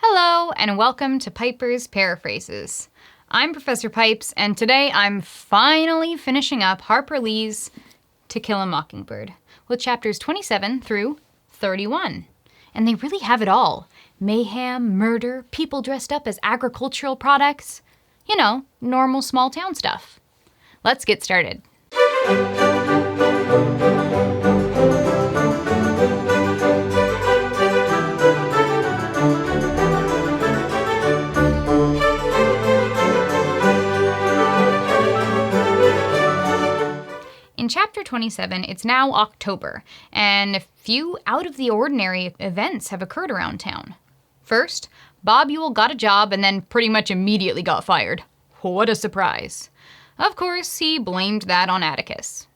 Hello, and welcome to Piper's Paraphrases. I'm Professor Pipes, and today I'm finally finishing up Harper Lee's To Kill a Mockingbird with chapters 27 through 31. And they really have it all. Mayhem, murder, people dressed up as agricultural products. You know, normal small town stuff. Let's get started. In chapter 27, it's now October, and a few out-of-the-ordinary events have occurred around town. First, Bob Ewell got a job and then pretty much immediately got fired. What a surprise. Of course, he blamed that on Atticus.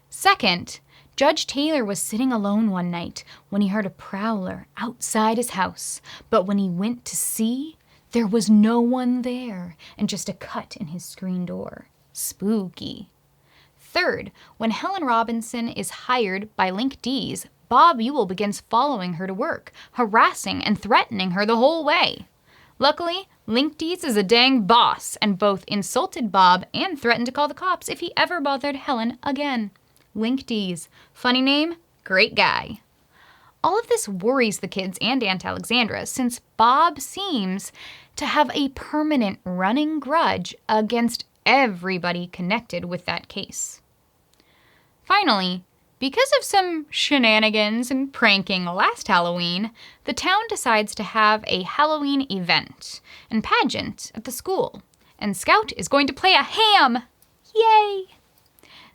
Second, Judge Taylor was sitting alone one night when he heard a prowler outside his house, but when he went to see, there was no one there and just a cut in his screen door. Spooky. Third, when Helen Robinson is hired by Link Dees, Bob Ewell begins following her to work, harassing and threatening her the whole way. Luckily, Link Dees is a dang boss and both insulted Bob and threatened to call the cops if he ever bothered Helen again. Link Dees. Funny name, great guy. All of this worries the kids and Aunt Alexandra since Bob seems to have a permanent running grudge against everybody connected with that case. Finally, because of some shenanigans and pranking last Halloween, the town decides to have a Halloween event and pageant at the school, and Scout is going to play a ham! Yay!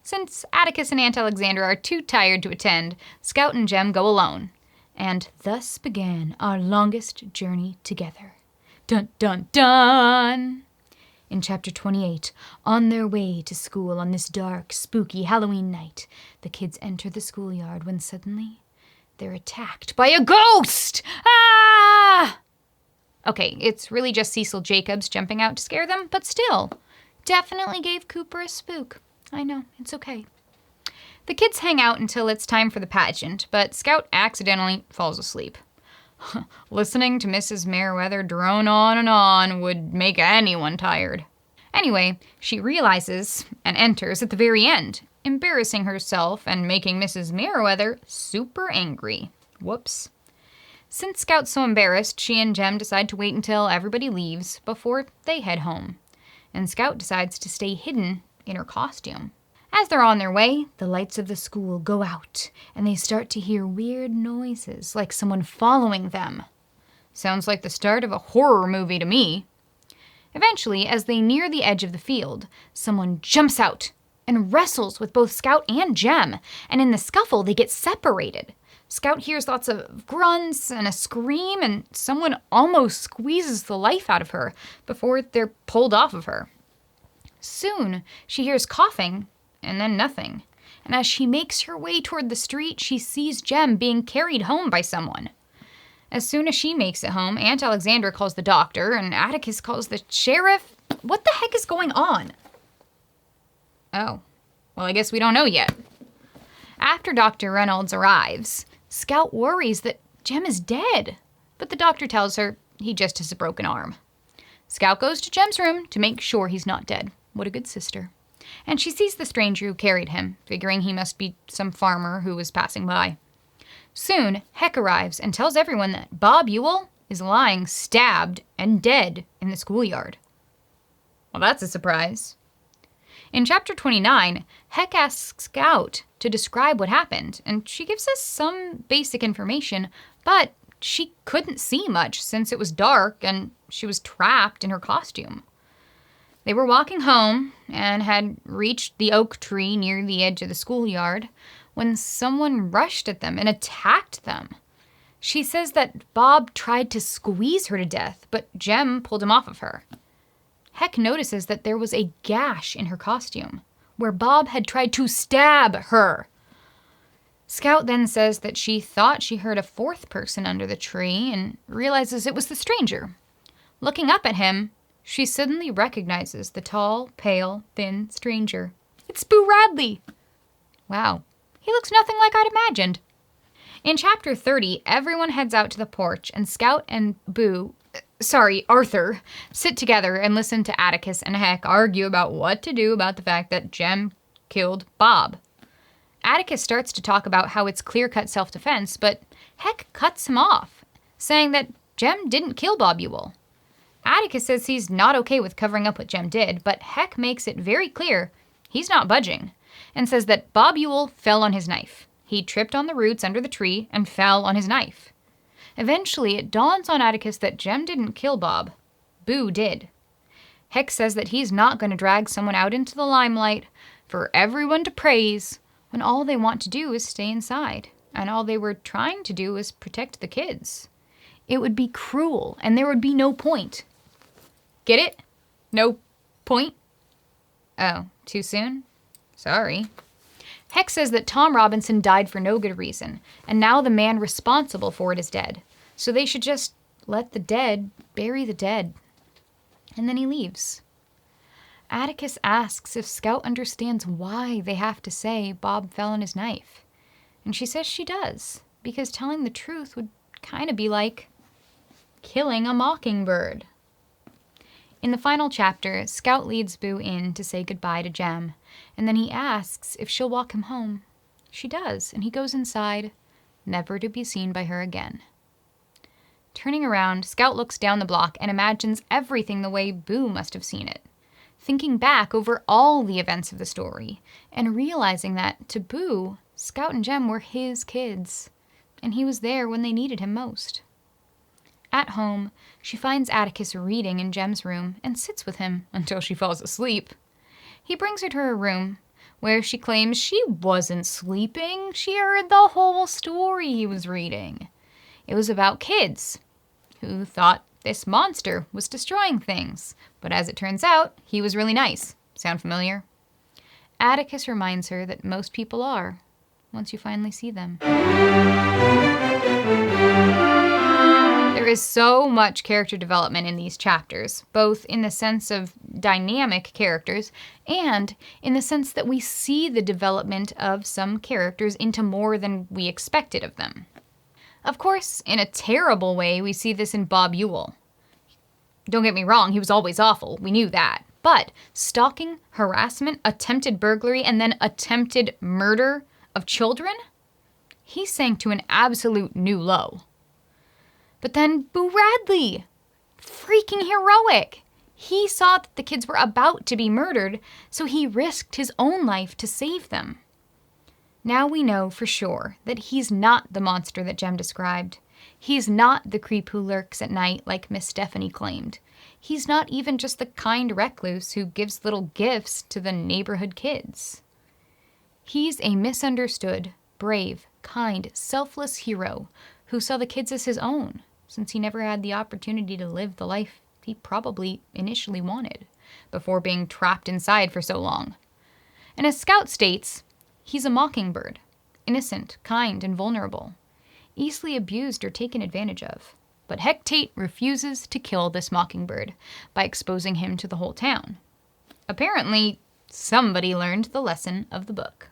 Since Atticus and Aunt Alexandra are too tired to attend, Scout and Jem go alone, and thus began our longest journey together. Dun dun dun! In chapter 28, on their way to school on this dark, spooky Halloween night, the kids enter the schoolyard when suddenly they're attacked by a ghost! Ah! Okay, it's really just Cecil Jacobs jumping out to scare them, but still, definitely gave Cooper a spook. I know, it's okay. The kids hang out until it's time for the pageant, but Scout accidentally falls asleep. Listening to Mrs. Merriweather drone on and on would make anyone tired. Anyway, she realizes and enters at the very end, embarrassing herself and making Mrs. Merriweather super angry. Whoops. Since Scout's so embarrassed, she and Jem decide to wait until everybody leaves before they head home. And Scout decides to stay hidden in her costume. As they're on their way, the lights of the school go out, and they start to hear weird noises, like someone following them. Sounds like the start of a horror movie to me. Eventually, as they near the edge of the field, someone jumps out and wrestles with both Scout and Jem, and in the scuffle, they get separated. Scout hears lots of grunts and a scream, and someone almost squeezes the life out of her before they're pulled off of her. Soon, she hears coughing, and then nothing. And as she makes her way toward the street, she sees Jem being carried home by someone. As soon as she makes it home, Aunt Alexandra calls the doctor, and Atticus calls the sheriff. What the heck is going on? Oh, well, I guess we don't know yet. After Dr. Reynolds arrives, Scout worries that Jem is dead, but the doctor tells her he just has a broken arm. Scout goes to Jem's room to make sure he's not dead. What a good sister. And she sees the stranger who carried him, figuring he must be some farmer who was passing by. Soon, Heck arrives and tells everyone that Bob Ewell is lying stabbed and dead in the schoolyard. Well, that's a surprise. In chapter 29, Heck asks Scout to describe what happened, and she gives us some basic information, but she couldn't see much since it was dark and she was trapped in her costume. They were walking home and had reached the oak tree near the edge of the schoolyard when someone rushed at them and attacked them. She says that Bob tried to squeeze her to death, but Jem pulled him off of her. Heck notices that there was a gash in her costume where Bob had tried to stab her. Scout then says that she thought she heard a fourth person under the tree and realizes it was the stranger. Looking up at him, she suddenly recognizes the tall, pale, thin stranger. It's Boo Radley! Wow, he looks nothing like I'd imagined. In chapter 30, everyone heads out to the porch, and Scout and Boo Arthur, sit together and listen to Atticus and Heck argue about what to do about the fact that Jem killed Bob. Atticus starts to talk about how it's clear-cut self-defense, but Heck cuts him off, saying that Jem didn't kill Bob Ewell. Atticus says he's not okay with covering up what Jem did, but Heck makes it very clear he's not budging, and says that Bob Ewell fell on his knife. He tripped on the roots under the tree and fell on his knife. Eventually, it dawns on Atticus that Jem didn't kill Bob. Boo did. Heck says that he's not going to drag someone out into the limelight for everyone to praise when all they want to do is stay inside, and all they were trying to do is protect the kids. It would be cruel, and there would be no point. Get it? No point? Oh, too soon? Sorry. Heck says that Tom Robinson died for no good reason, and now the man responsible for it is dead. So they should just let the dead bury the dead. And then he leaves. Atticus asks if Scout understands why they have to say Bob fell on his knife. And she says she does, because telling the truth would kind of be like killing a mockingbird. In the final chapter, Scout leads Boo in to say goodbye to Jem, and then he asks if she'll walk him home. She does, and he goes inside, never to be seen by her again. Turning around, Scout looks down the block and imagines everything the way Boo must have seen it, thinking back over all the events of the story, and realizing that, to Boo, Scout and Jem were his kids, and he was there when they needed him most. At home, she finds Atticus reading in Jem's room and sits with him until she falls asleep. He brings her to her room, where she claims she wasn't sleeping. She heard the whole story he was reading. It was about kids who thought this monster was destroying things, but as it turns out, he was really nice. Sound familiar? Atticus reminds her that most people are, once you finally see them. There is so much character development in these chapters, both in the sense of dynamic characters and in the sense that we see the development of some characters into more than we expected of them. Of course, in a terrible way, we see this in Bob Ewell. Don't get me wrong, he was always awful, we knew that. But stalking, harassment, attempted burglary, and then attempted murder of children? He sank to an absolute new low. But then Boo Radley, freaking heroic. He saw that the kids were about to be murdered, so he risked his own life to save them. Now we know for sure that he's not the monster that Jem described. He's not the creep who lurks at night like Miss Stephanie claimed. He's not even just the kind recluse who gives little gifts to the neighborhood kids. He's a misunderstood, brave, kind, selfless hero who saw the kids as his own, since he never had the opportunity to live the life he probably initially wanted, before being trapped inside for so long. And as Scout states, he's a mockingbird, innocent, kind, and vulnerable, easily abused or taken advantage of. But Heck Tate refuses to kill this mockingbird by exposing him to the whole town. Apparently, somebody learned the lesson of the book.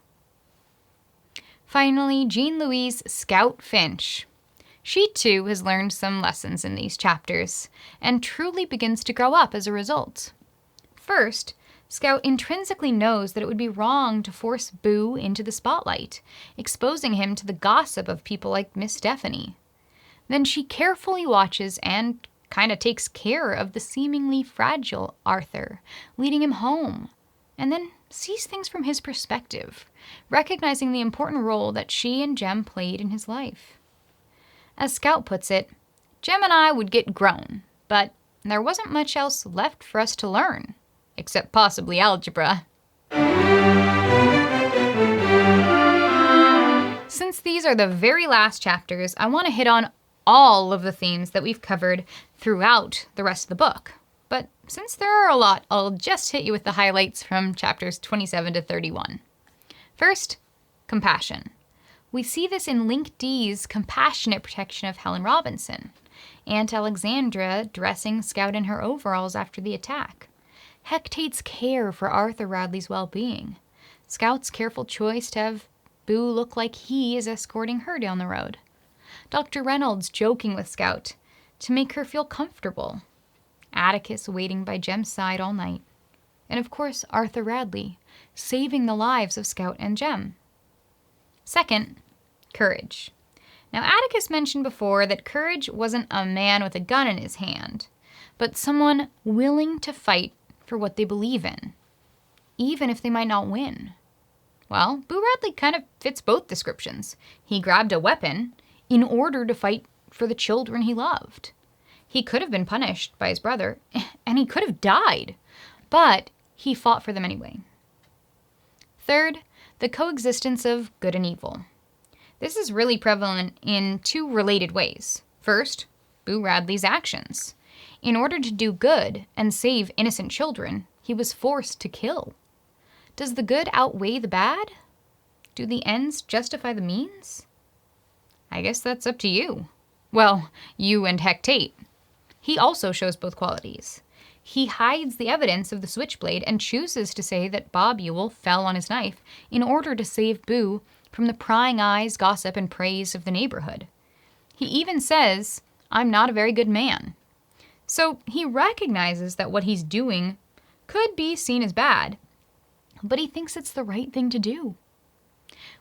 Finally, Jean Louise Scout Finch. She too has learned some lessons in these chapters, and truly begins to grow up as a result. First, Scout intrinsically knows that it would be wrong to force Boo into the spotlight, exposing him to the gossip of people like Miss Stephanie. Then she carefully watches and kind of takes care of the seemingly fragile Arthur, leading him home, and then sees things from his perspective, recognizing the important role that she and Jem played in his life. As Scout puts it, Jem and I would get grown, but there wasn't much else left for us to learn, except possibly algebra. Since these are the very last chapters, I want to hit on all of the themes that we've covered throughout the rest of the book. But since there are a lot, I'll just hit you with the highlights from chapters 27 to 31. First, compassion. We see this in Link D's compassionate protection of Helen Robinson, Aunt Alexandra dressing Scout in her overalls after the attack, Heck Tate's care for Arthur Radley's well-being, Scout's careful choice to have Boo look like he is escorting her down the road, Dr. Reynolds joking with Scout to make her feel comfortable. Atticus waiting by Jem's side all night. And of course, Arthur Radley, saving the lives of Scout and Jem. Second, courage. Now, Atticus mentioned before that courage wasn't a man with a gun in his hand, but someone willing to fight for what they believe in, even if they might not win. Well, Boo Radley kind of fits both descriptions. He grabbed a weapon in order to fight for the children he loved. He could have been punished by his brother, and he could have died, but he fought for them anyway. Third, the coexistence of good and evil. This is really prevalent in two related ways. First, Boo Radley's actions. In order to do good and save innocent children, he was forced to kill. Does the good outweigh the bad? Do the ends justify the means? I guess that's up to you. Well, you and Hecate. He also shows both qualities. He hides the evidence of the switchblade and chooses to say that Bob Ewell fell on his knife in order to save Boo from the prying eyes, gossip, and praise of the neighborhood. He even says, "I'm not a very good man." So he recognizes that what he's doing could be seen as bad, but he thinks it's the right thing to do.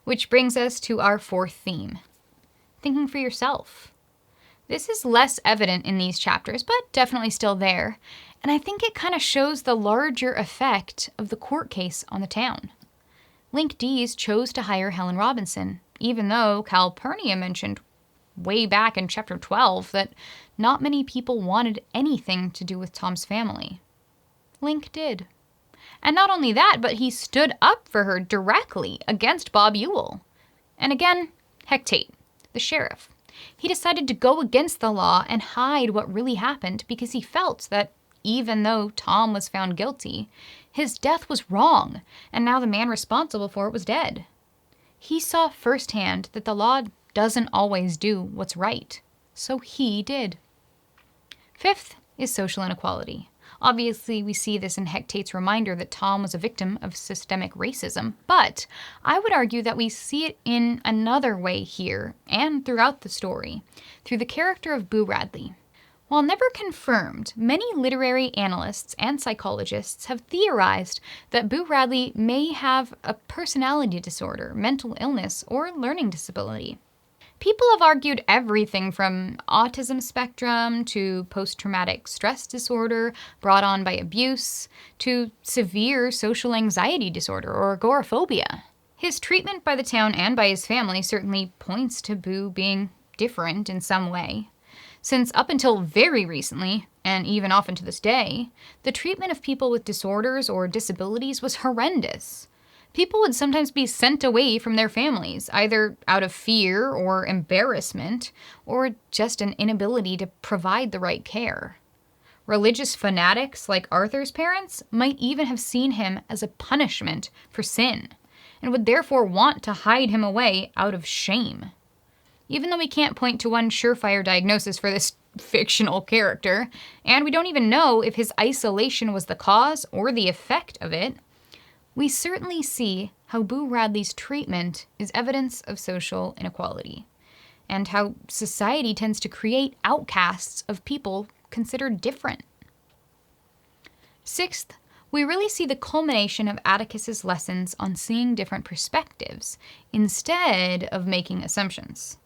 Which brings us to our fourth theme, thinking for yourself. This is less evident in these chapters, but definitely still there, and I think it kind of shows the larger effect of the court case on the town. Link Dees chose to hire Helen Robinson, even though Calpurnia mentioned way back in chapter 12 that not many people wanted anything to do with Tom's family. Link did. And not only that, but he stood up for her directly against Bob Ewell. And again, Hecate, the sheriff. He decided to go against the law and hide what really happened because he felt that even though Tom was found guilty, his death was wrong, and now the man responsible for it was dead. He saw firsthand that the law doesn't always do what's right, so he did. Fifth is social inequality. Obviously, we see this in Hecate's reminder that Tom was a victim of systemic racism, but I would argue that we see it in another way here and throughout the story, through the character of Boo Radley. While never confirmed, many literary analysts and psychologists have theorized that Boo Radley may have a personality disorder, mental illness, or learning disability. People have argued everything from autism spectrum to post-traumatic stress disorder brought on by abuse to severe social anxiety disorder or agoraphobia. His treatment by the town and by his family certainly points to Boo being different in some way, since up until very recently, and even often to this day, the treatment of people with disorders or disabilities was horrendous. People would sometimes be sent away from their families, either out of fear or embarrassment, or just an inability to provide the right care. Religious fanatics like Arthur's parents might even have seen him as a punishment for sin, and would therefore want to hide him away out of shame. Even though we can't point to one surefire diagnosis for this fictional character, and we don't even know if his isolation was the cause or the effect of it, we certainly see how Boo Radley's treatment is evidence of social inequality, and how society tends to create outcasts of people considered different. Sixth, we really see the culmination of Atticus's lessons on seeing different perspectives, instead of making assumptions.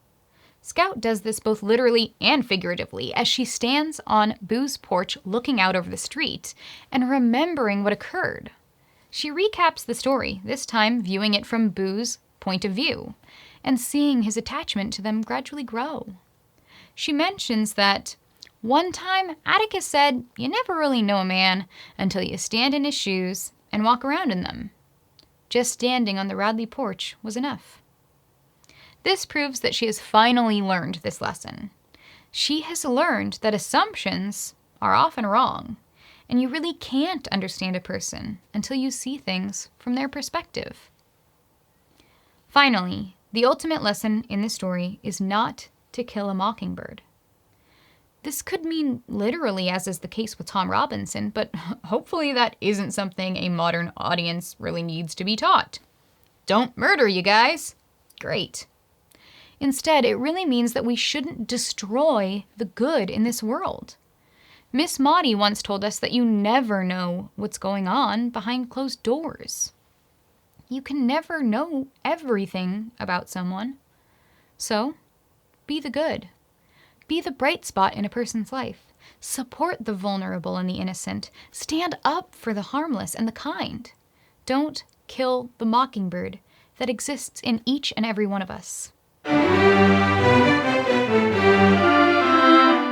Scout does this both literally and figuratively as she stands on Boo's porch looking out over the street and remembering what occurred. She recaps the story, this time viewing it from Boo's point of view, and seeing his attachment to them gradually grow. She mentions that one time Atticus said, "You never really know a man until you stand in his shoes and walk around in them." Just standing on the Radley porch was enough. This proves that she has finally learned this lesson. She has learned that assumptions are often wrong, and you really can't understand a person until you see things from their perspective. Finally, the ultimate lesson in this story is not to kill a mockingbird. This could mean literally, as is the case with Tom Robinson, but hopefully that isn't something a modern audience really needs to be taught. Don't murder, you guys. Great. Instead, it really means that we shouldn't destroy the good in this world. Miss Maudie once told us that you never know what's going on behind closed doors. You can never know everything about someone. So, be the good. Be the bright spot in a person's life. Support the vulnerable and the innocent. Stand up for the harmless and the kind. Don't kill the mockingbird that exists in each and every one of us.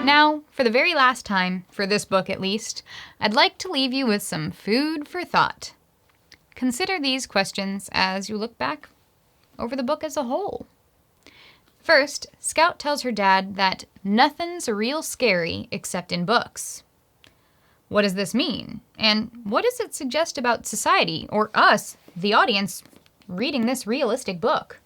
Now, for the very last time, for this book at least, I'd like to leave you with some food for thought. Consider these questions as you look back over the book as a whole. First, Scout tells her dad that nothing's real scary except in books. What does this mean? And what does it suggest about society, or us, the audience, reading this realistic book?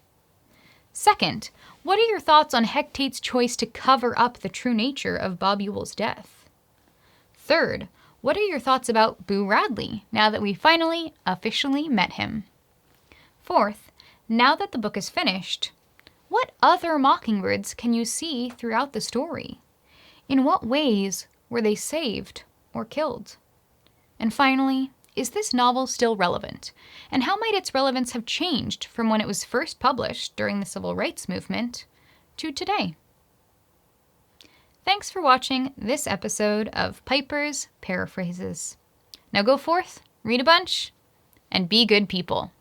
Second, what are your thoughts on Hectate's choice to cover up the true nature of Bob Ewell's death? Third, what are your thoughts about Boo Radley, now that we finally, officially met him? Fourth, now that the book is finished, what other mockingbirds can you see throughout the story? In what ways were they saved or killed? And finally, is this novel still relevant? And how might its relevance have changed from when it was first published during the Civil Rights Movement to today? Thanks for watching this episode of Piper's Paraphrases. Now go forth, read a bunch, and be good people.